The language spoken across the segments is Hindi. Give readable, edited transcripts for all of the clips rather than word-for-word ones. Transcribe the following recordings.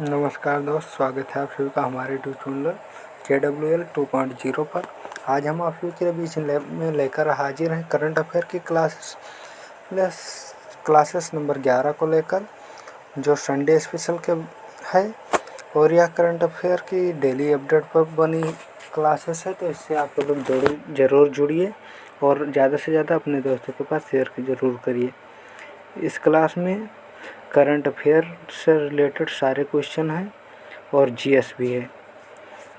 नमस्कार दोस्त, स्वागत है आप सभी का हमारे यूट्यूब चैनल KWL 2.0 पर। आज हम आप सभी के बीच में लेकर हाजिर हैं करंट अफेयर की क्लासेस नंबर 11 को लेकर, जो संडे स्पेशल के है। और यह करंट अफेयर की डेली अपडेट पर बनी क्लासेस है, तो इससे आप लोग ज़रूर जुड़िए और ज़्यादा से ज़्यादा अपने दोस्तों के पास शेयर ज़रूर करिए। इस क्लास में करंट अफेयर से रिलेटेड सारे क्वेश्चन हैं और जीएस भी है।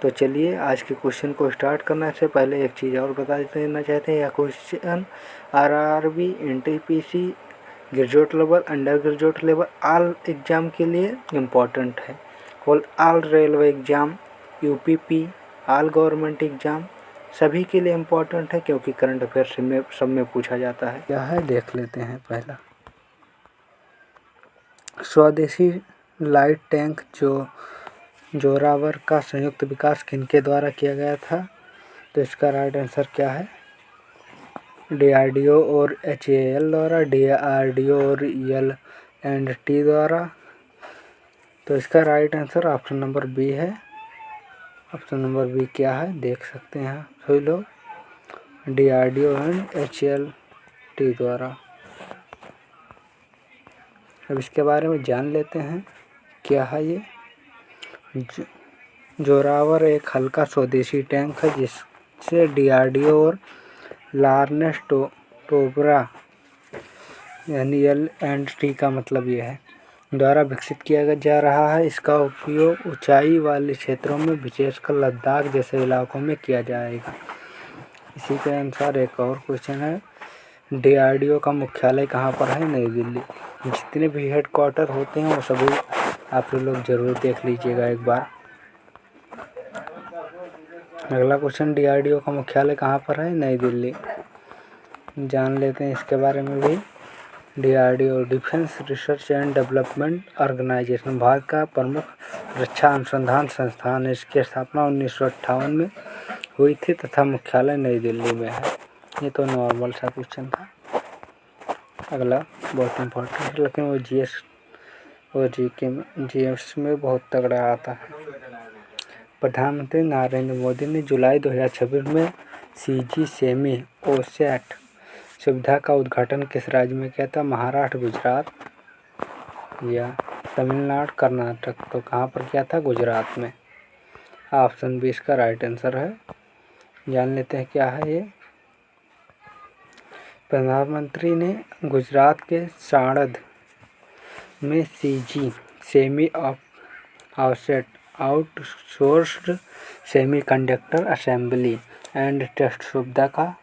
तो चलिए आज के क्वेश्चन को स्टार्ट करने से पहले एक चीज़ और बता देना चाहते हैं। यह question RRB, NTPC, graduate level, under graduate level all exam के लिए इम्पोर्टेंट है। और all railway exam, UPP, all government exam सभी के लिए इम्पोर्टेंट है, क्योंकि करंट अफेयर सब में पूछा जाता है। क्या है देख लेते हैं। पहला, स्वदेशी लाइट टैंक जोरावर का संयुक्त विकास किनके द्वारा किया गया था? तो इसका राइट आंसर क्या है? DRDO और HAL द्वारा, DRDO और EL&T द्वारा। तो इसका right answer option number B है। ऑप्शन नंबर बी क्या है देख सकते हैं सभी लोग, DRDO एंड HAL&T द्वारा। अब इसके बारे में जान लेते हैं क्या है ये। जोरावर एक हल्का स्वदेशी टैंक है जिससे DRDO और लॉरेंस टोब्रा यानी L&T का मतलब ये है द्वारा विकसित किया जा रहा है। इसका उपयोग ऊंचाई वाले क्षेत्रों में, विशेषकर लद्दाख जैसे इलाकों में किया जाएगा। इसी के अनुसार एक और क्वेश्चन है, DRDO का मुख्यालय कहाँ पर है? नई दिल्ली। जितने भी हेडक्वार्टर होते हैं वो सभी आप लोग ज़रूर देख लीजिएगा एक बार। अगला क्वेश्चन, DRDO का मुख्यालय कहाँ पर है? नई दिल्ली। जान लेते हैं इसके बारे में भी। DRDO defence research and development organisation Bharat का प्रमुख रक्षा अनुसंधान संस्थान है। इसकी स्थापना 1958 में हुई थी तथा मुख्यालय नई दिल्ली में है। ये तो नॉर्मल सा क्वेश्चन था। अगला बहुत इम्पोर्टेंट है, लेकिन वो जीएस में बहुत तगड़ा आता है। प्रधानमंत्री नरेंद्र मोदी ने जुलाई 2026 में CG सेमी ओसैट सुविधा का उद्घाटन किस राज्य में किया था? महाराष्ट्र, गुजरात या तमिलनाडु, कर्नाटक। तो कहाँ पर किया था? गुजरात में। ऑप्शन बी इसका राइट आंसर है। जान लेते हैं क्या है ये। प्रधानमंत्री ने गुजरात के साणंद में CG semi offset outsourced semiconductor assembly and test सुविधा का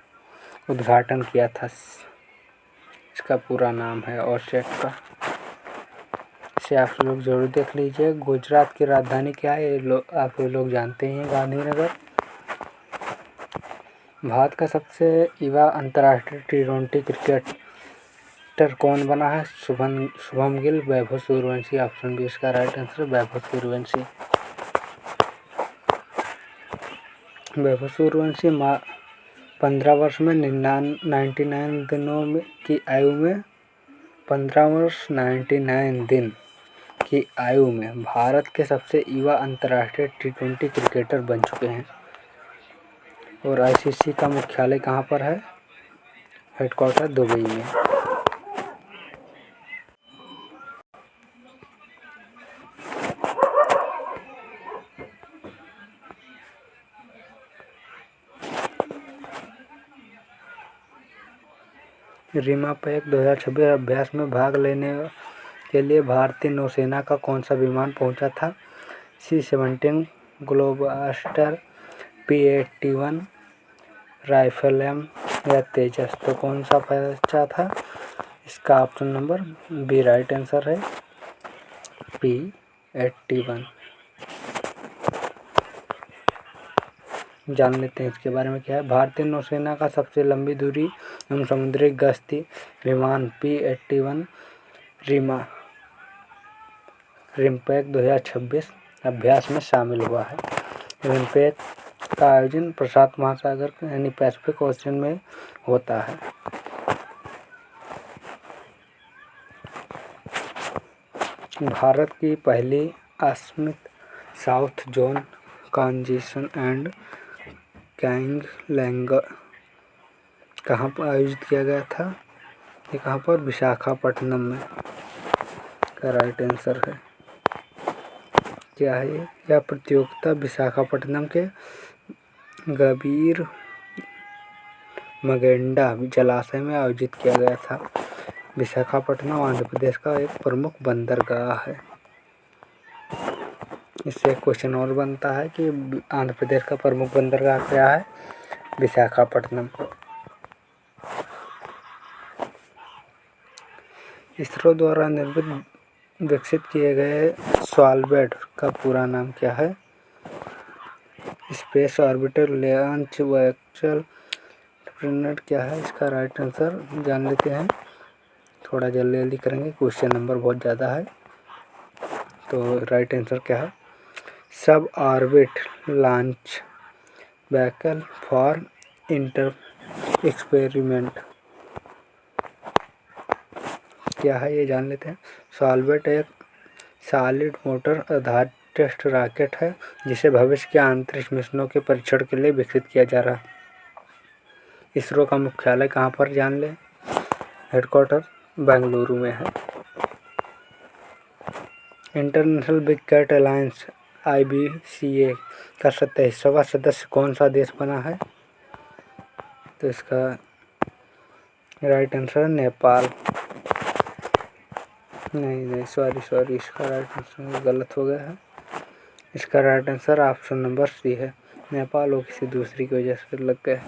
उद्घाटन किया था। इसका पूरा नाम है ऑफसेट का। इसे आप लोग जरूर देख लीजिए। गुजरात की राजधानी क्या है आप लोग जानते हैं, गांधीनगर। भारत का सबसे युवा अंतर्राष्ट्रीय T20 क्रिकेटर कौन बना है? शुभम गिल, वैभव सूर्यवंशी। ऑप्शन बी इसका राइट आंसर, वैभव सूर्यवंशी। वैभव सूर्यवंशी 15 वर्ष में 99 दिनों की आयु में 15 वर्ष 99 दिन की आयु में भारत के सबसे युवा अंतर्राष्ट्रीय T20 क्रिकेटर बन चुके हैं। और ICC का मुख्यालय कहाँ पर है? हेडक्वार्टर दुबई में। रीमा पैक 2026 अभ्यास में भाग लेने के लिए भारतीय नौसेना का कौन सा विमान पहुंचा था? C-17 ग्लोबस्टर, P-81 राइफलम या तेजस। तो कौन सा पहुंचा था? इसका option number B right answer है, P-81। जान लेते हैं इसके बारे में क्या है। भारतीय नौसेना का सबसे लंबी दूरी एवं समुद्री गश्ती विमान P-81 रिमपैक 2026 अभ्यास में शामिल हुआ है। रिमपैक का आयोजन प्रशांत महासागर यानी पैसिफिक ओशन में होता है। भारत की पहली स्मिथ साउथ जोन कन्वेंशन एंड कैंगलैंग कहाँ पर आयोजित किया गया था? ये कहाँ पर? विशाखापट्टनम में का राइट आंसर है। क्या है ये? यह प्रतियोगिता विशाखापट्टनम के गबीर मगेंडा जलाशय में आयोजित किया गया था। विशाखापट्टनम आंध्र प्रदेश का एक प्रमुख बंदरगाह है। इससे एक क्वेश्चन और बनता है कि आंध्र प्रदेश का प्रमुख बंदरगाह क्या है? विशाखापट्टनम। इसरो द्वारा निर्मित विकसित किए गए स्वालबेड का पूरा नाम क्या है? Space orbiter launch vehicle trainer क्या है? इसका राइट आंसर जान लेते हैं। थोड़ा जल्दी जल्दी करेंगे, क्वेश्चन नंबर बहुत ज़्यादा है। तो राइट आंसर क्या है? सब orbit launch vehicle for inter experiment क्या है? ये जान लेते हैं। सॉलबेट एक सॉलिड मोटर आधारित टेस्ट रॉकेट है जिसे भविष्य के अंतरिक्ष मिशनों के परीक्षण के लिए विकसित किया जा रहा है। इसरो का मुख्यालय कहाँ पर जान लें? हेडक्वार्टर बेंगलुरु में है। International big cat alliance IBCA का 27वां सदस्य कौन सा देश बना है? तो इसका राइट आंसर नेपाल। नहीं सॉरी इसका राइट आंसर गलत हो गया है। इसका right answer option number C है। नेपाल और किसी दूसरी की वजह से लग गए।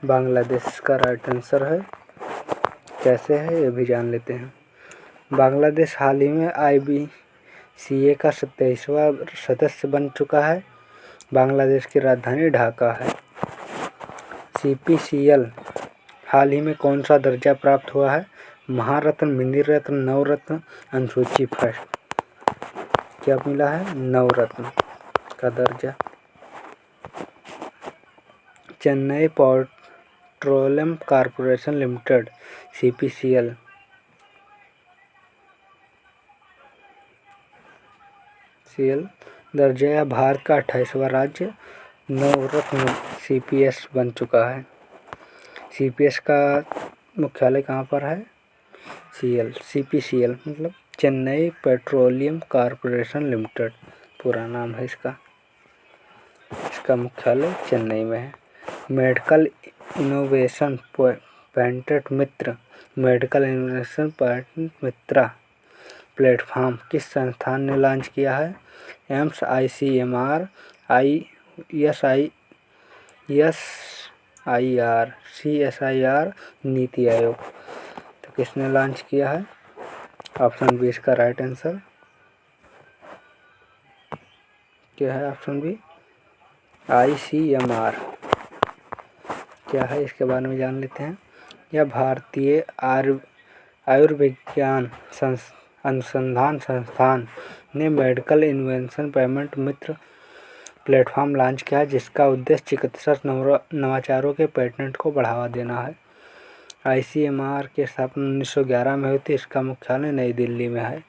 बांग्लादेश का राइट आंसर है। कैसे है ये भी जान लेते हैं। बांग्लादेश हाल ही में IBCA का 27वां सदस्य बन चुका है। बांग्लादेश की राजधानी ढाका है। CPCL हाल ही में कौन सा दर्जा प्राप्त हुआ है? महारत्न, मिनी रत्न, नवरत्न, अनुसूची फर्स्ट। क्या मिला है? नवरत्न का दर्जा। Chennai petroleum corporation limited CPCL दर्जा या भारत का 28वां राज्य नवरत्न CPS बन चुका है। CPS का मुख्यालय कहाँ पर है? CPCL मतलब चेन्नई पेट्रोलियम कॉर्पोरेशन लिमिटेड पूरा नाम है इसका। इसका मुख्यालय चेन्नई में है। मेडिकल इनोवेशन पेटेंट मित्र प्लेटफॉर्म किस संस्थान ने लॉन्च किया है? AIIMS, ICMR, SIR, CSIR, NITI Aayog. तो किसने लॉन्च किया है? ऑप्शन बी इसका राइट आंसर क्या है? ऑप्शन बी ICMR क्या है? इसके बारे में जान लेते हैं। यह भारतीय आयुर्विज्ञान अनुसंधान संस्थान ने मेडिकल इनोवेशन पेटेंट मित्र प्लेटफॉर्म लॉन्च किया है जिसका उद्देश्य चिकित्सा नवाचारों के पेटेंट को बढ़ावा देना है। ICMR की स्थापना 1911 में हुई थी। इसका मुख्यालय नई दिल्ली में है।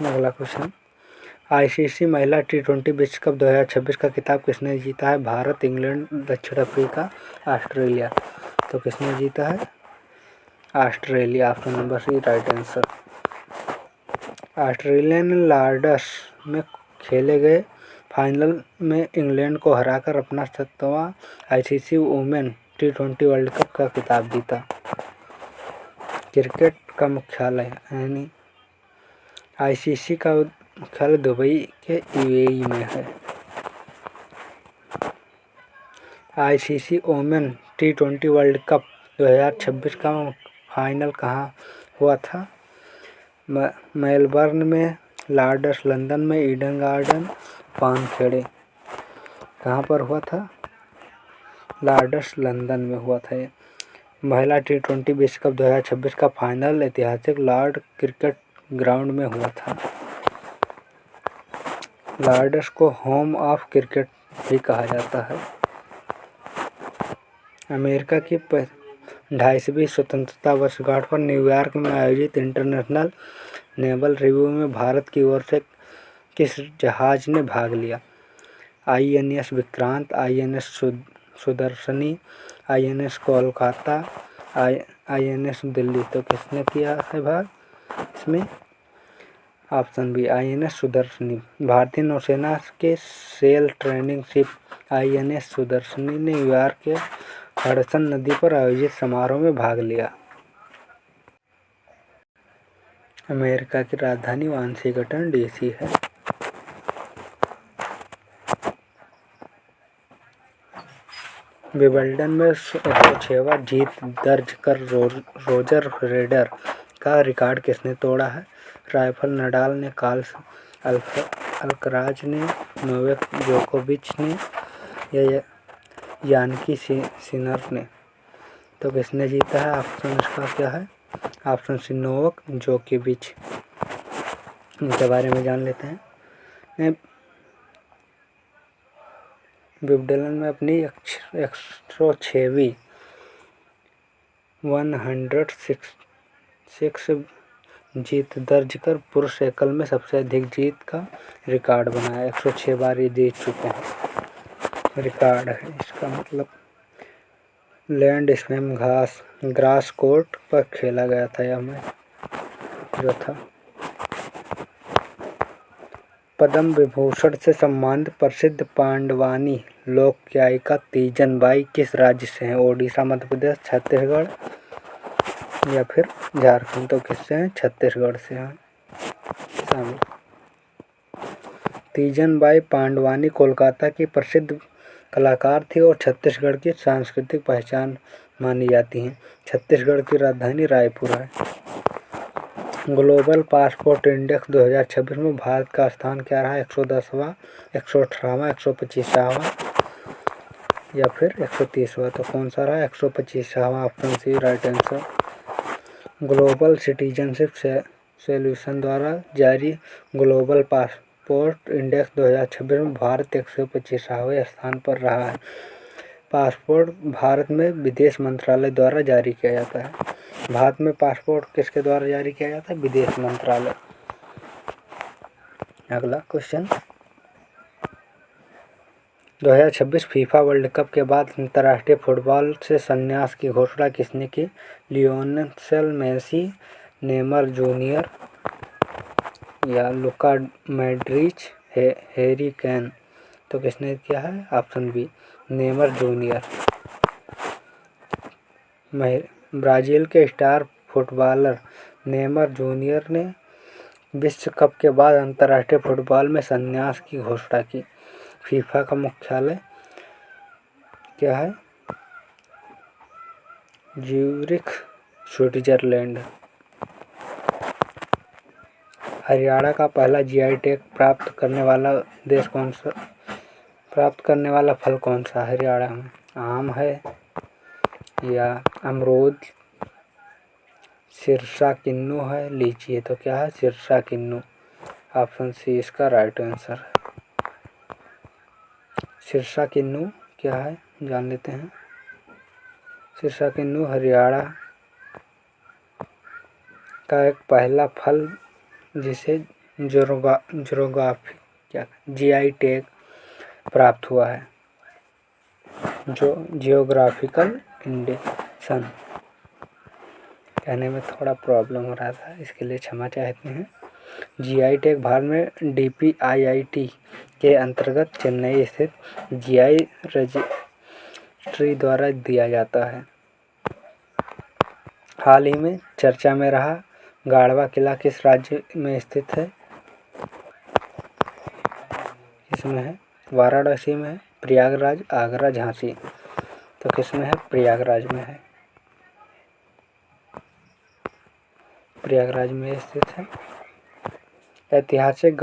अगला क्वेश्चन, ICC महिला T20 विश्व कप 2026 का खिताब किसने जीता है? भारत, इंग्लैंड, दक्षिण अफ्रीका, ऑस्ट्रेलिया। तो किसने जीता है? Australia. Option number C right answer. Australian Lord's में खेले गए फाइनल में इंग्लैंड को हराकर अपना 7वां ICC women T20 world cup का खिताब जीता। क्रिकेट का मुख्यालय यानी ICC का मुख्यालय दुबई के UAE में है। ICC women T20 world cup 2026 का फाइनल कहाँ हुआ था? मेलबर्न में, लॉर्ड्स लंदन में, ईडन गार्डन, वानखेड़े। कहाँ पर हुआ था? लॉर्ड्स लंदन में हुआ था। महिला T20 विश्व कप 2026 का फाइनल ऐतिहासिक लॉर्ड क्रिकेट ग्राउंड में हुआ था। लॉर्ड्स को होम ऑफ क्रिकेट भी कहा जाता है। अमेरिका की 250वीं स्वतंत्रता वर्षगांठ पर न्यूयॉर्क में आयोजित इंटरनेशनल नेवल रिव्यू में भारत की ओर से किस जहाज ने भाग लिया? INS Vikrant, INS Sudarshani, INS Kolkata, INS Delhi. तो किसने किया है भाग इसमें? Option B INS Sudarshini. भारतीय नौसेना के sail training ship INS Sudarshini ने न्यूयॉर्क के हडसन नदी पर आयोजित समारोह में भाग लिया। अमेरिका की राजधानी वाशिंगटन DC है। विंबलडन में 106वां जीत दर्ज कर रोजर फेडरर का रिकॉर्ड किसने तोड़ा है? राफेल नडाल ने, कार्लोस अल्कराज ने, नोवाक जोकोविच ने या यानिक सिनर ने। तो किसने जीता है? ऑप्शन इसका क्या है? ऑप्शन सी नोवाक जोकोविच। इनके बारे में जान लेते हैं। विंबलडन में अपनी 106वीं 106 जीत दर्ज कर पुरुष एकल में सबसे अधिक जीत का रिकॉर्ड बनाया। 106 बार ये जीत चुके हैं, रिकॉर्ड है इसका मतलब। लैंड स्पैम ग्रास कोर्ट पर खेला गया था यह मैच जो था। पद्म विभूषण से सम्मानित प्रसिद्ध पांडवानी लोक गायिका तीजन बाई किस राज्य से हैं? ओडिशा, मध्य प्रदेश, छत्तीसगढ़ या फिर झारखंड। तो किससे हैं? छत्तीसगढ़ से हैं शामिल। तीजन बाई पांडवानी कोलकाता की प्रसिद्ध कलाकार थी और छत्तीसगढ़ की सांस्कृतिक पहचान मानी जाती हैं। छत्तीसगढ़ की राजधानी रायपुर है। ग्लोबल पासपोर्ट इंडेक्स 2026 में भारत का स्थान क्या रहा? 110वां, 118वां, 125वां या फिर 130वां। तो कौन सा रहा? 125वां। Option C right answer. Global citizenship solution द्वारा जारी ग्लोबल पासपोर्ट इंडेक्स 2026 में भारत 125वें स्थान पर रहा है। पासपोर्ट भारत में विदेश मंत्रालय द्वारा जारी किया जाता है। भारत में पासपोर्ट किसके द्वारा जारी किया जाता है? विदेश मंत्रालय। अगला क्वेश्चन, 2026 फीफा वर्ल्ड कप के बाद अंतर्राष्ट्रीय फुटबॉल से संन्यास की घोषणा किसने की? लियोनेल मेसी, नेमार जूनियर या लुका मॉड्रिच, हैरी केन। तो किसने किया है? Option B Neymar junior. Brazil के स्टार फुटबॉलर नेमार जूनियर ने विश्व कप के बाद अंतर्राष्ट्रीय फुटबॉल में संन्यास की घोषणा की। फीफा का मुख्यालय क्या है? Zurich, Switzerland. हरियाणा का पहला GI टैग प्राप्त करने वाला देश कौन सा? प्राप्त करने वाला फल कौन सा? हरियाणा में आम है या अमरूद, सिरसा किन्नू है, लीची है। तो क्या है? सिरसा किन्नू। ऑप्शन सी इसका राइट आंसर है। सिरसा किन्नू क्या है जान लेते हैं। सिरसा किन्नू हरियाणा का एक पहला फल जिसे GI टैग प्राप्त हुआ है, जो जियोग्राफिकल इंडिकेशन। कहने में थोड़ा प्रॉब्लम हो रहा था, इसके लिए क्षमा चाहते हैं। GI टैग भारत में DPIIT के अंतर्गत चेन्नई स्थित GI रजिस्ट्री द्वारा दिया जाता है। हाल ही में चर्चा में रहा गाढ़वा किला किस राज्य में स्थित है? इसमें है वाराणसी में है, प्रयागराज, आगरा, झांसी। तो किसमें है? प्रयागराज में है। प्रयागराज में स्थित है। ऐतिहासिक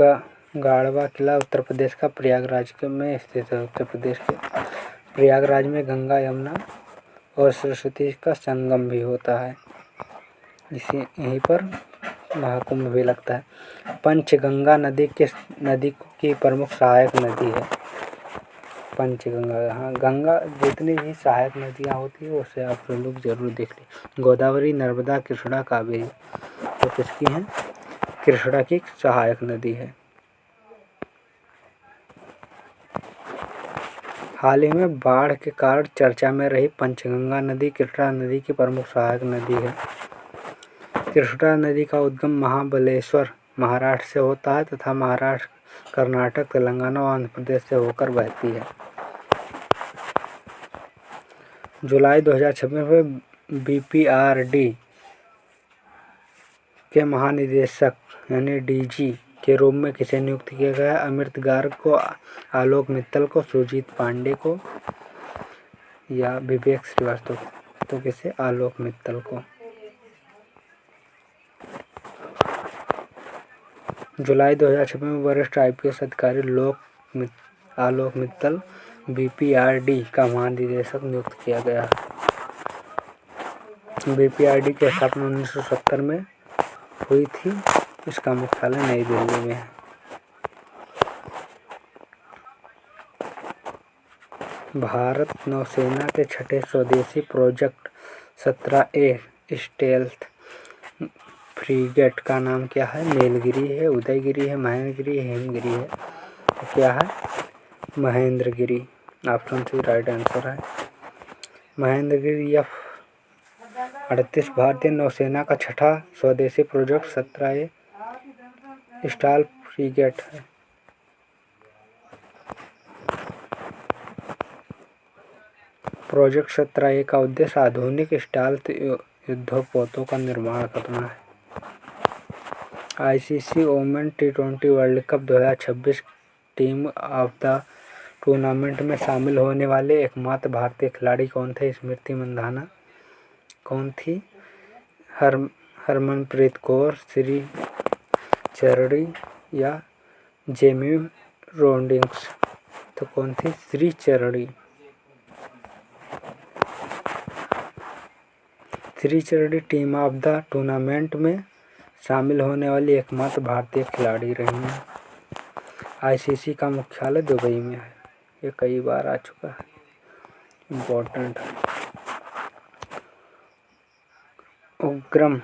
गाढ़वा किला उत्तर प्रदेश का प्रयागराज में स्थित है। उत्तर प्रदेश के प्रयागराज में गंगा, यमुना और सरस्वती का संगम भी होता है। यहीं पर महाकुंभ भी लगता है। पंचगंगा नदी किस नदी की प्रमुख सहायक नदी है? पंचगंगा। हाँ, गंगा जितनी भी सहायक नदियाँ होती है उसे आप लोग जरूर देख लें। गोदावरी, नर्मदा, कृष्णा, कावेरी। तो किसकी हैं? कृष्णा की सहायक नदी है। हाल ही में बाढ़ के कारण चर्चा में रही पंचगंगा नदी कृष्णा नदी की प्रमुख सहायक नदी है। कृष्णा नदी का उद्गम महाबलेश्वर महाराष्ट्र से होता है तथा महाराष्ट्र, कर्नाटक, तेलंगाना और आंध्र प्रदेश से होकर बहती है। जुलाई 2026 में बीपीआरडी के महानिदेशक यानी डीजी के रूप में किसे नियुक्त किया गया है? अमित गर्ग को, आलोक मित्तल को, सुजीत पांडे को या विवेक श्रीवास्तव को? तो किसे? आलोक मित्तल को। जुलाई 2026 में वरिष्ठ आईपीएस अधिकारी आलोक मित्तल बीपीआरडी का महानिदेशक नियुक्त किया गया है। बीपीआरडी की स्थापना 1970 में हुई थी। इसका मुख्यालय नई दिल्ली में है। भारत नौसेना के छठे स्वदेशी प्रोजेक्ट 17A स्टेल्थ फ्रीगेट का नाम क्या है? नीलगिरी है, उदयगिरी है, महेंद्रगिरी है, हिमगिरी है। तो क्या है? Mahendragiri. Option C right answer है। महेंद्रगिरी F-38 भारतीय नौसेना का छठा स्वदेशी प्रोजेक्ट 17A स्टेल्थ फ्रीगेट है। प्रोजेक्ट 17A का उद्देश्य आधुनिक स्टेल्थ युद्धपोतों का निर्माण करना है। ICC women T20 world cup 2026 team of the tournament में शामिल होने वाले एकमात्र भारतीय खिलाड़ी कौन थे? स्मृति मंधाना कौन थी? हरमनप्रीत कौर, श्री चरणी या जेमी रोड्रिग्स? तो कौन थी? श्री चरणी। श्री चरणी टीम ऑफ द टूर्नामेंट में शामिल होने वाली एकमात्र भारतीय खिलाड़ी रही हैं। आईसीसी का मुख्यालय दुबई में है। ये कई बार आ चुका है, इम्पोर्टेंट है। उग्रम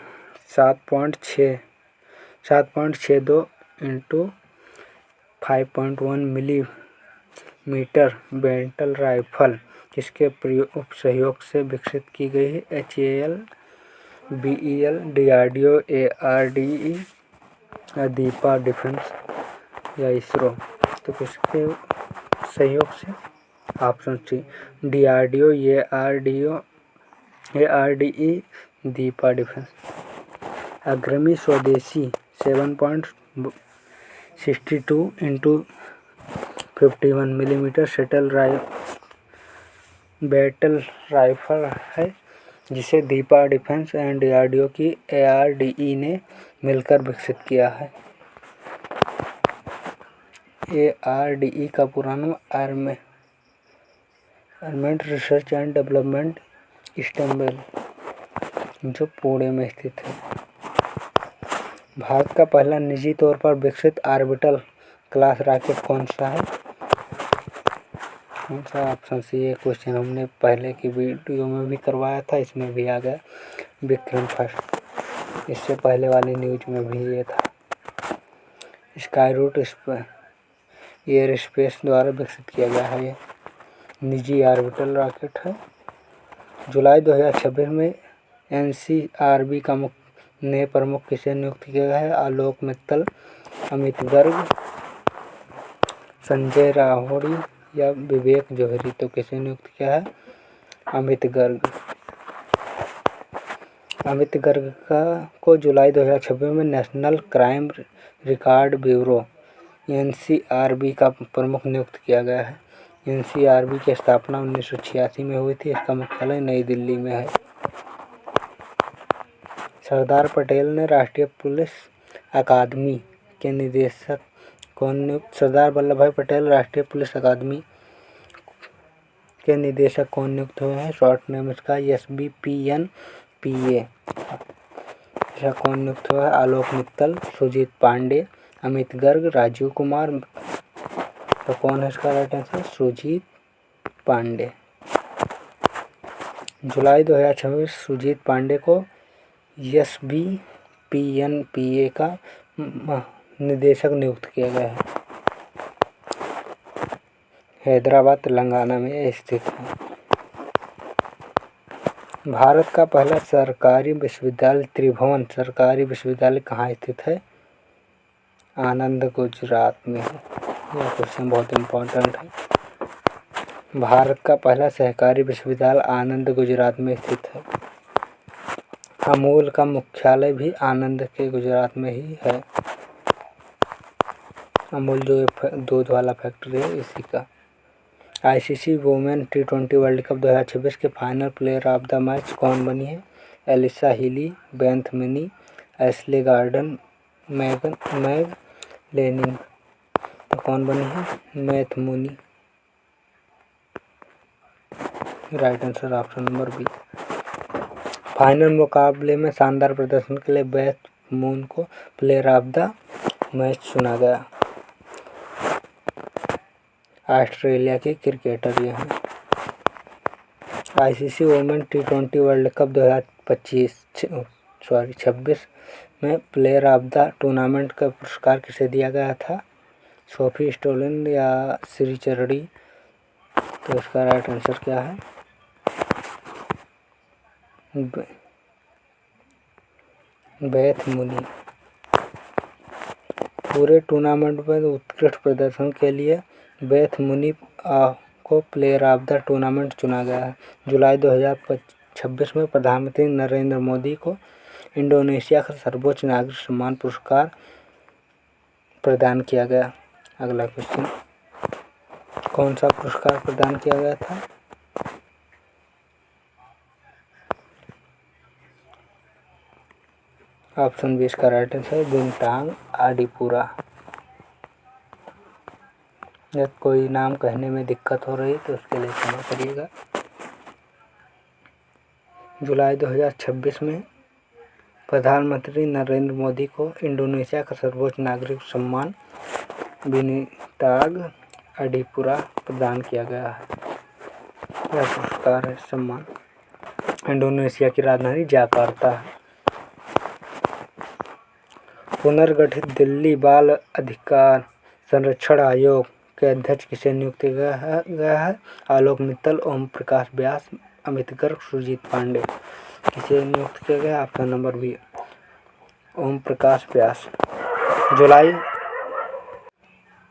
7.62 इंटू 5.1 मिलीमीटर बेंटल राइफल किसके सहयोग से विकसित की गई है? HAL, BEL, DRDO, ARDE, Deepa defence या इसरो? तो किसके सहयोग से? Option C DRDO, ARDE, Deepa defence. अग्रमी स्वदेशी 7.62 इंटू 51 मिलीमीटर बैटल राइफल है जिसे दीपा डिफेंस एंड DRDO की ARDE ने मिलकर विकसित किया है। ARDE का पूरा नाम armed research and development Istanbul, जो पुणे में स्थित है। भारत का पहला निजी तौर पर विकसित ऑर्बिटल क्लास रॉकेट कौन सा है? कौन सा? Option C. ये क्वेश्चन हमने पहले की वीडियो में भी करवाया था, इसमें भी आ गया विक्रम फर्स्ट। इससे पहले वाली न्यूज में भी ये था। स्काई रूट एयर स्पेस द्वारा विकसित किया गया है। ये निजी ऑर्बिटल रॉकेट है। जुलाई 2026 में NCRB का ने प्रमुख किसे नियुक्त किया गया है? आलोक मित्तल, अमित गर्ग, संजय राहोड़ी या विवेक जौहरी? तो किसे नियुक्त किया है? अमित गर्ग। अमित गर्ग को जुलाई 2026 में national crime record bureau NCRB का प्रमुख नियुक्त किया गया है। NCRB की स्थापना 1986 में हुई थी। इसका मुख्यालय नई दिल्ली में है। सरदार पटेल ने राष्ट्रीय पुलिस अकादमी के निदेशक कौन नियुक्त? सरदार वल्लभ भाई पटेल राष्ट्रीय पुलिस अकादमी के निदेशक कौन नियुक्त हुए हैं? शॉर्ट नेम इसका SBPNPA। यह कौन नियुक्त हुआ है? आलोक मित्तल, सुजीत पांडे, अमित गर्ग, राजीव कुमार। तो कौन है इसका राइट आंसर? सुजीत पांडे। जुलाई 2026 सुजीत पांडे को SBPNPA PNPA का निदेशक नियुक्त किया गया है। हैदराबाद तेलंगाना में स्थित है। भारत का पहला सरकारी विश्वविद्यालय त्रिभुवन सरकारी विश्वविद्यालय कहाँ स्थित है? आनंद गुजरात में है। यह क्वेश्चन बहुत इम्पोर्टेंट है। भारत का पहला सहकारी विश्वविद्यालय आनंद गुजरात में स्थित है। अमूल का मुख्यालय भी आनंद के गुजरात में ही है। अमूल जो दूध वाला फैक्ट्री है इसी का। ICC women T20 world cup 2026 के final player of the match कौन बनी है? Alyssa Healy, Beth Mooney, Ashleigh Gardner, Meg Lanning. तो कौन बनी है? Beth Mooney. Right answer option number B. Final मुकाबले में शानदार प्रदर्शन के लिए बेथ मून को प्लेयर ऑफ द मैच चुना गया। ऑस्ट्रेलिया के क्रिकेटर ये हैं। ICC women T20 world cup 2026 में प्लेयर ऑफ द टूर्नामेंट का पुरस्कार किसे दिया गया था? सोफी स्टोलिन या श्रीचरणी? तो इसका राइट आंसर क्या है? Beth Mooney. पूरे टूर्नामेंट में उत्कृष्ट प्रदर्शन के लिए बेथ मुनी को प्लेयर ऑफ द टूर्नामेंट चुना गया है। जुलाई 2026 में प्रधानमंत्री नरेंद्र मोदी को इंडोनेशिया का सर्वोच्च नागरिक सम्मान पुरस्कार प्रदान किया गया। अगला क्वेश्चन, कौन सा पुरस्कार प्रदान किया गया था? ऑप्शन 20 का राइट आंसर बिनटांग आडीपुरा। जब कोई नाम कहने में दिक्कत हो रही तो उसके लिए क्षमा करिएगा। जुलाई 2026 में प्रधानमंत्री नरेंद्र मोदी को इंडोनेशिया का सर्वोच्च नागरिक सम्मान बिनटांग आडीपुरा प्रदान किया गया है। यह पुरस्कार है सम्मान इंडोनेशिया की राजधानी जकार्ता है। पुनर्गठित दिल्ली बाल अधिकार संरक्षण आयोग के अध्यक्ष किसे नियुक्त किया गया है? आलोक मित्तल, ओम प्रकाश व्यास, अमित गर्ग, सुजीत पांडे। किसे नियुक्त किया गया? Option number B Om Prakash व्यास।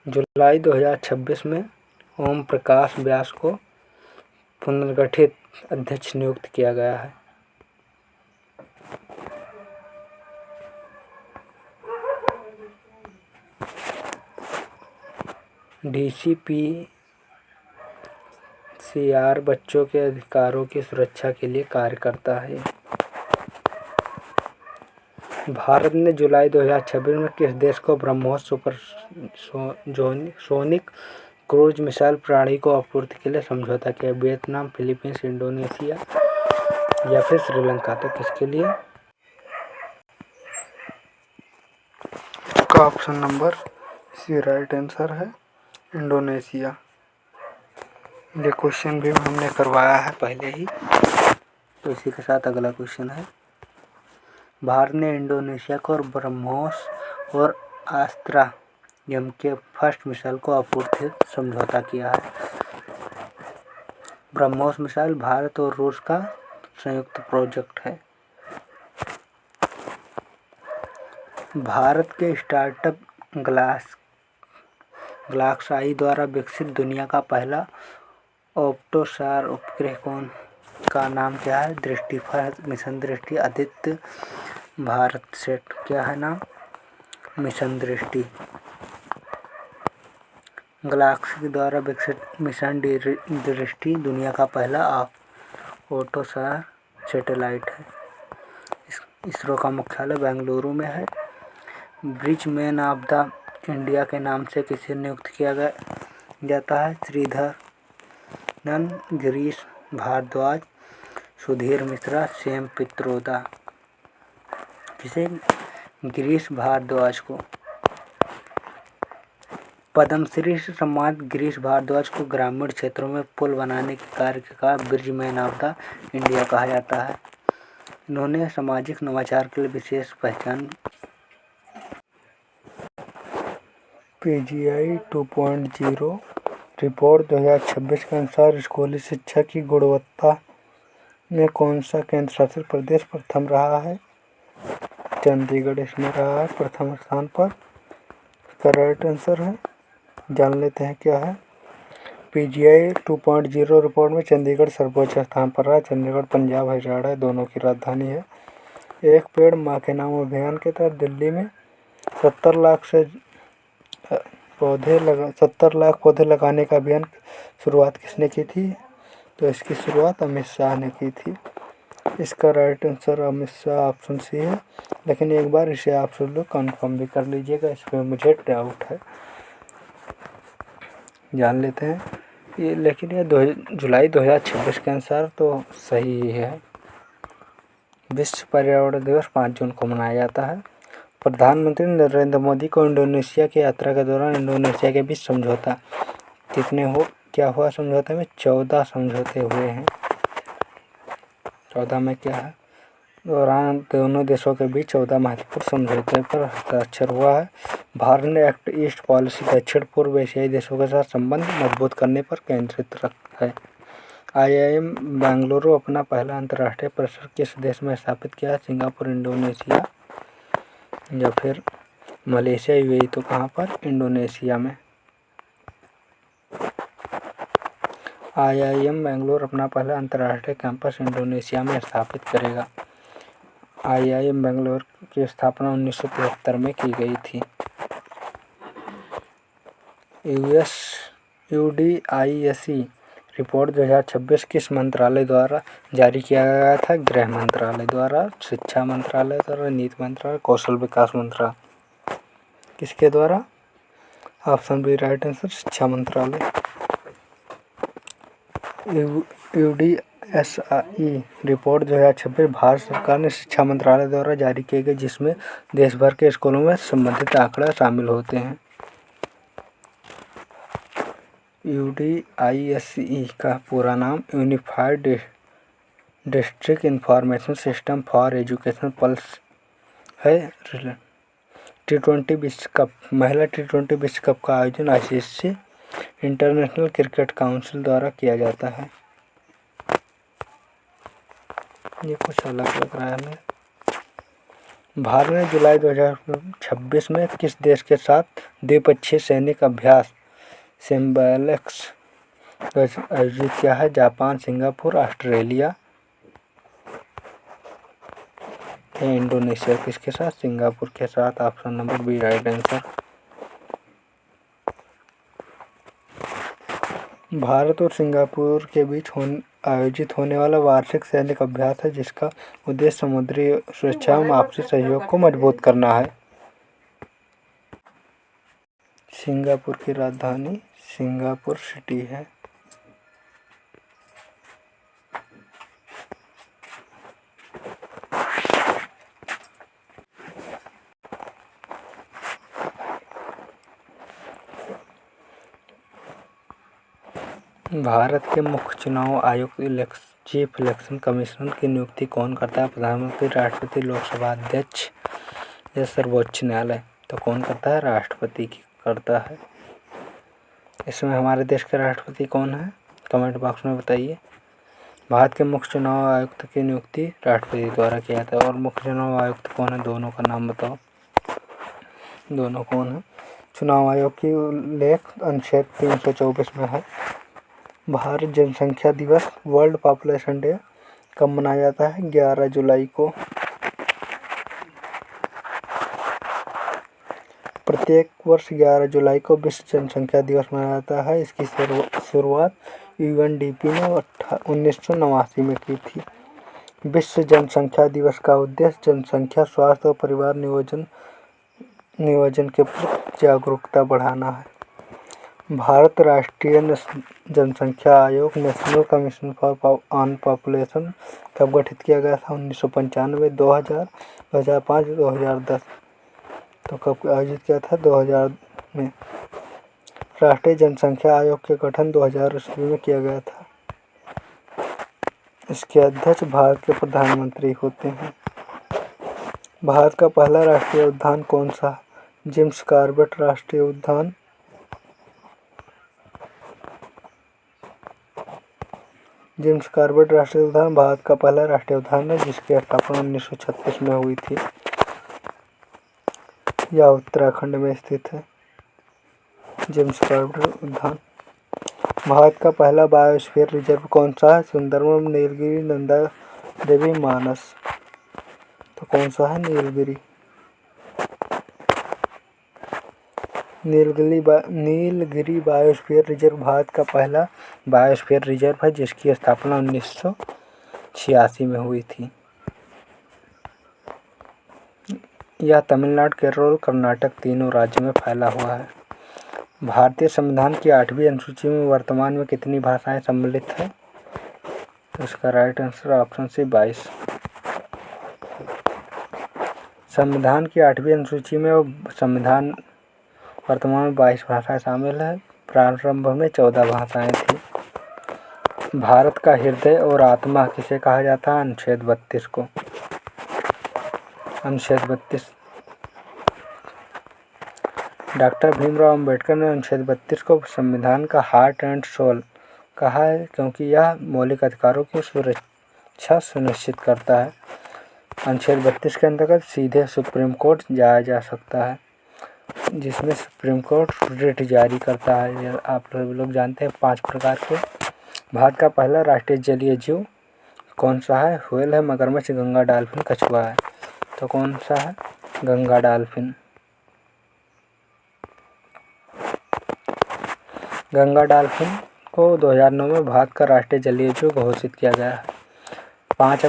जुलाई 2026 में ओम प्रकाश व्यास को पुनर्गठित अध्यक्ष नियुक्त किया गया है। DCPCR बच्चों के अधिकारों की सुरक्षा के लिए कार्य करता है। भारत ने जुलाई 2026 में किस देश को ब्रह्मोस सुपरसोनिक क्रूज मिसाइल प्रणाली को आपूर्ति के लिए समझौता किया? वियतनाम, फिलीपींस, इंडोनेशिया या फिर श्रीलंका। तो किसके लिए? का option number C right answer है इंडोनेशिया। ये क्वेश्चन भी हमने करवाया है पहले ही। तो इसी के साथ अगला क्वेश्चन है, भारत ने इंडोनेशिया को ब्रह्मोस और अस्त्रा एम के फर्स्ट मिसाइल को आपूर्ति समझौता किया है। ब्रह्मोस मिसाइल भारत और रूस का संयुक्त प्रोजेक्ट है। भारत के स्टार्टअप ग्लाक्साई द्वारा विकसित दुनिया का पहला ऑप्टोसार उपग्रह कौन का नाम क्या है? दृष्टि फर्स्ट मिशन दृष्टि आदित्य भारत सेट। क्या है नाम? मिशन दृष्टि। ग्लाक्सी द्वारा विकसित मिशन दृष्टि दुनिया का पहला ऑप्टोसार सैटेलाइट है। इसरो का मुख्यालय बेंगलुरु में है। ब्रिजमैन ऑफ द इंडिया के नाम से किसे नियुक्त किया जाता है? श्रीधरन, गिरीश भारद्वाज, सुधीर मिश्रा, सैम पित्रोदा। किसे? गिरीश भारद्वाज को। पद्मश्री से सम्मानित गिरीश भारद्वाज को ग्रामीण क्षेत्रों में पुल बनाने के कार्य का ब्रिजमैन ऑफ द इंडिया कहा जाता है। इन्होंने सामाजिक नवाचार के लिए विशेष पहचान। PGI 2.0 रिपोर्ट 2026 के अनुसार स्कूली शिक्षा की गुणवत्ता में कौन सा केंद्र शासित प्रदेश प्रथम रहा है? चंडीगढ़ इसमें रहा है प्रथम स्थान पर। इसका राइट आंसर है, जान लेते हैं क्या है। PGI 2.0 रिपोर्ट में चंडीगढ़ सर्वोच्च स्थान पर रहा। चंडीगढ़ पंजाब हरियाणा है, दोनों की राजधानी है। एक पेड़ माँ के नाम अभियान के तहत दिल्ली में 70 लाख पौधे लगाने का अभियान शुरुआत किसने की थी? तो इसकी शुरुआत अमित शाह ने की थी। इसका right answer Amit Shah option C है, लेकिन एक बार इसे आप सब लोग कन्फर्म भी कर लीजिएगा, इसमें मुझे डाउट है। जान लेते हैं ये, लेकिन ये जुलाई 2026 के अनुसार तो सही ही है। विश्व पर्यावरण दिवस 5 जून को मनाया जाता है। प्रधानमंत्री नरेंद्र मोदी को इंडोनेशिया की यात्रा के दौरान इंडोनेशिया के बीच समझौता क्या हुआ? समझौते में 14 समझौते हुए हैं। 14 में क्या है? दौरान दोनों देशों के बीच 14 महत्वपूर्ण समझौते पर हस्ताक्षर हुआ है। भारत ने एक्ट ईस्ट पॉलिसी दक्षिण पूर्व एशियाई देशों के साथ संबंध मजबूत करने पर केंद्रित है। IIM बेंगलुरु अपना पहला अंतर्राष्ट्रीय परिसर किस देश में स्थापित किया? सिंगापुर, इंडोनेशिया या फिर मलेशिया, UAE। तो कहाँ पर? इंडोनेशिया में। IIM बेंगलुरु अपना पहला अंतर्राष्ट्रीय कैंपस इंडोनेशिया में स्थापित करेगा। IIM बेंगलुरु की स्थापना 1973 में की गई थी। UDISE रिपोर्ट 2026 किस मंत्रालय द्वारा जारी किया गया था? गृह मंत्रालय द्वारा, शिक्षा मंत्रालय द्वारा, नीति मंत्रालय, कौशल विकास मंत्रालय। किसके द्वारा? ऑप्शन बी राइट आंसर, शिक्षा मंत्रालय। UDSI रिपोर्ट 2026 भारत सरकार ने शिक्षा मंत्रालय द्वारा जारी किए गए, जिसमें देश भर के स्कूलों में संबंधित आंकड़े शामिल होते हैं। UDISE का पूरा नाम unified district information system for education pulse है। T20 विश्व कप, महिला T20 विश्व कप का आयोजन ICC इंटरनेशनल क्रिकेट काउंसिल द्वारा किया जाता है। ये कुछ अलग लग रहा है हमें। भारत ने जुलाई 2026 में किस देश के साथ द्विपक्षीय सैनिक अभ्यास सिम्बालेक्स आयोजित किया है? जापान, सिंगापुर, ऑस्ट्रेलिया या इंडोनेशिया। किसके साथ? सिंगापुर के साथ। Option number B right answer. Bharat और सिंगापुर के बीच आयोजित होने वाला वार्षिक सैनिक अभ्यास है, जिसका उद्देश्य समुद्री सुरक्षा एवं आपसी सहयोग को मजबूत करना है। सिंगापुर की राजधानी सिंगापुर सिटी है। भारत के मुख्य चुनाव आयुक्त चीफ इलेक्शन कमिश्नर की नियुक्ति कौन करता है? प्रधानमंत्री, राष्ट्रपति, लोकसभा अध्यक्ष या सर्वोच्च न्यायालय। तो कौन करता है? राष्ट्रपति की करता है। इसमें हमारे देश के राष्ट्रपति कौन है? कमेंट बॉक्स में बताइए। भारत के मुख्य चुनाव आयुक्त की नियुक्ति राष्ट्रपति द्वारा किया जाता है। और मुख्य चुनाव आयुक्त कौन है? दोनों का नाम बताओ। दोनों कौन है? चुनाव आयोग की उल्लेख अनुच्छेद 324 में है। भारत जनसंख्या दिवस, वर्ल्ड पॉपुलेशन डे कब मनाया जाता है? 11 जुलाई को। प्रत्येक वर्ष 11 जुलाई को विश्व जनसंख्या दिवस मनाया जाता है। इसकी शुरुआत UNDP ने 1989 में की थी। विश्व जनसंख्या दिवस का उद्देश्य जनसंख्या स्वास्थ्य और परिवार नियोजन के प्रति जागरूकता बढ़ाना है। भारत राष्ट्रीय जनसंख्या आयोग national commission for on population कब गठित किया गया था? 1995, 2000, 2005, 2010। तो कब आयोजित किया था? 2000 में। राष्ट्रीय जनसंख्या आयोग के गठन 2000 ईस्वी में किया गया था। इसके अध्यक्ष भारत के प्रधानमंत्री होते हैं। भारत का पहला राष्ट्रीय उद्यान कौन सा है? जेम्स कॉर्बेट राष्ट्रीय उद्यान। जेम्स कॉर्बेट राष्ट्रीय उद्यान भारत का पहला राष्ट्रीय उद्यान है जिसकी स्थापना 1936 में हुई थी। यह उत्तराखंड में स्थित है। जेम्स कॉर्बेट उद्यान। भारत का पहला बायोस्फीयर रिजर्व कौन सा है? सुंदरबन, नीलगिरी, नंदा देवी, मानस। तो कौन सा है? नीलगिरी। नीलगिरी बायोस्फीयर रिजर्व भारत का पहला बायोस्फीयर रिजर्व है जिसकी स्थापना 1986 में हुई थी। यह तमिलनाडु, केरल, कर्नाटक तीनों राज्यों में फैला हुआ है। भारतीय संविधान की 8वीं अनुसूची में वर्तमान में कितनी भाषाएं सम्मिलित हैं? तो इसका राइट आंसर ऑप्शन सी 22। संविधान की 8वीं अनुसूची में वर्तमान में 22 भाषाएं शामिल है। प्रारंभ में 14 भाषाएं थी। भारत का हृदय और आत्मा किसे कहा जाता है? अनुच्छेद 32 को। अनुच्छेद 32। डॉक्टर भीमराव अंबेडकर ने अनुच्छेद 32 को संविधान का हार्ट एंड सोल कहा है क्योंकि यह मौलिक अधिकारों की सुरक्षा सुनिश्चित करता है। अनुच्छेद 32 के अंतर्गत सीधे सुप्रीम कोर्ट जाया जा सकता है जिसमें सुप्रीम कोर्ट रिट जारी करता है। यह आप लोग जानते हैं 5 प्रकार के। भारत का पहला राष्ट्रीय जलीय जीव कौन सा है? व्हेल है, मगरमच्छ, गंगा डॉल्फिन, कछुआ है। तो कौन सा है? गंगा डॉल्फिन। गंगा डॉल्फिन को 2009 में भारत का राष्ट्रीय जलीय जीव घोषित किया गया है। 5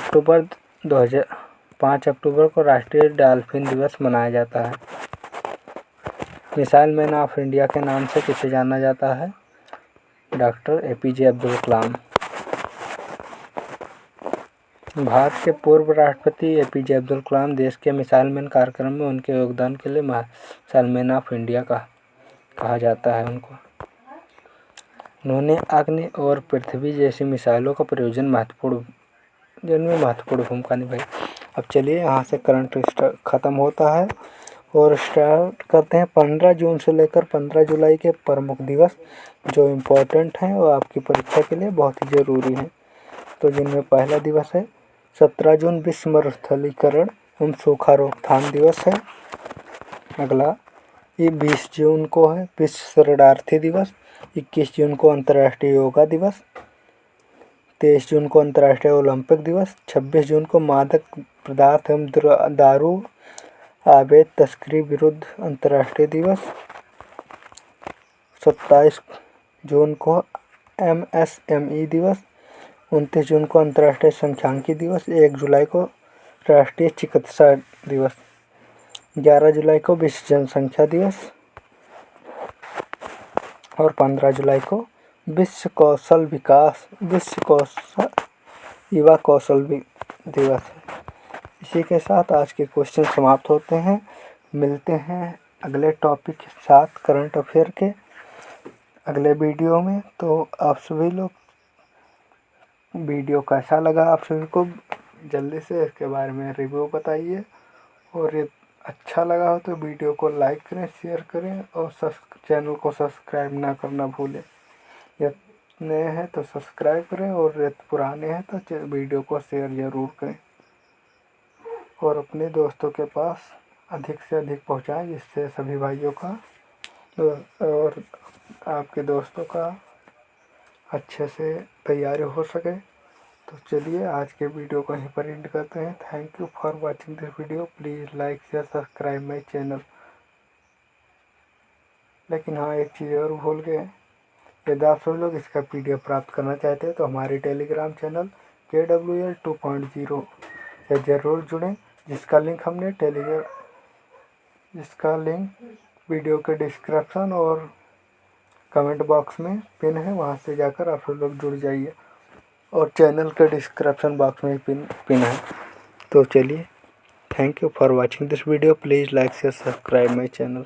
अक्टूबर को राष्ट्रीय डॉल्फिन दिवस मनाया जाता है। मिसाइल मैन ऑफ इंडिया के नाम से किसे जाना जाता है? Doctor APJ Abdul Kalam. भारत के पूर्व राष्ट्रपति APJ अब्दुल कलाम देश के मिसाइल मैन कार्यक्रम में उनके योगदान के लिए मिसाइल मैन ऑफ इंडिया कहा जाता है उनको। उन्होंने अग्नि और पृथ्वी जैसी मिसाइलों का प्रयोजन जिनमें महत्वपूर्ण भूमिका निभाई। अब चलिए यहाँ से करंट ख़त्म होता है और स्टार्ट करते हैं 15 जून से लेकर 15 जुलाई के प्रमुख दिवस जो इम्पोर्टेंट हैं और आपकी परीक्षा के लिए बहुत ही ज़रूरी हैं। तो जिनमें पहला दिवस है 17 जून विश्व मरुस्थलीकरण एवं सूखा रोकथाम दिवस है। अगला ये 20 जून को है विश्व शरणार्थी दिवस। 21 जून को अंतर्राष्ट्रीय योगा दिवस। 23 जून को अंतर्राष्ट्रीय ओलंपिक दिवस। 26 जून को मादक पदार्थ एवं दारू अवैध तस्करी विरुद्ध अंतर्राष्ट्रीय दिवस। 27 जून को MSME दिवस। 29 जून को अंतर्राष्ट्रीय सांख्यिकी दिवस। 1 जुलाई को राष्ट्रीय चिकित्सा दिवस। 11 जुलाई को विश्व जनसंख्या दिवस और 15 जुलाई को विश्व युवा कौशल दिवस है। इसी के साथ आज के क्वेश्चन समाप्त होते हैं। मिलते हैं अगले टॉपिक के साथ करंट अफेयर के अगले वीडियो में। तो आप सभी लोग वीडियो कैसा लगा आप सभी को जल्दी से इसके बारे में रिव्यू बताइए और ये अच्छा लगा हो तो वीडियो को लाइक करें, शेयर करें और चैनल को सब्सक्राइब ना करना भूलें। यदि नए हैं तो सब्सक्राइब करें और यदि पुराने हैं तो वीडियो को शेयर ज़रूर करें और अपने दोस्तों के पास अधिक से अधिक पहुंचाएं जिससे सभी भाइयों का और आपके दोस्तों का अच्छे से तैयारी हो सके। तो चलिए आज के वीडियो को यहीं पर एंड करते हैं। Thank you for watching this video. Please like share subscribe my channel. लेकिन हाँ एक चीज़ और भूल गए, यदि आप सभी लोग इसका PDF प्राप्त करना चाहते हैं तो हमारे टेलीग्राम चैनल KWL 2.0 से ज़रूर जुड़ें जिसका लिंक वीडियो के डिस्क्रिप्शन और कमेंट बॉक्स में पिन है, वहां से जाकर आप सब लोग जुड़ जाइए और चैनल के डिस्क्रिप्शन बॉक्स में पिन है। तो चलिए thank you for watching this video. Please like share subscribe my channel.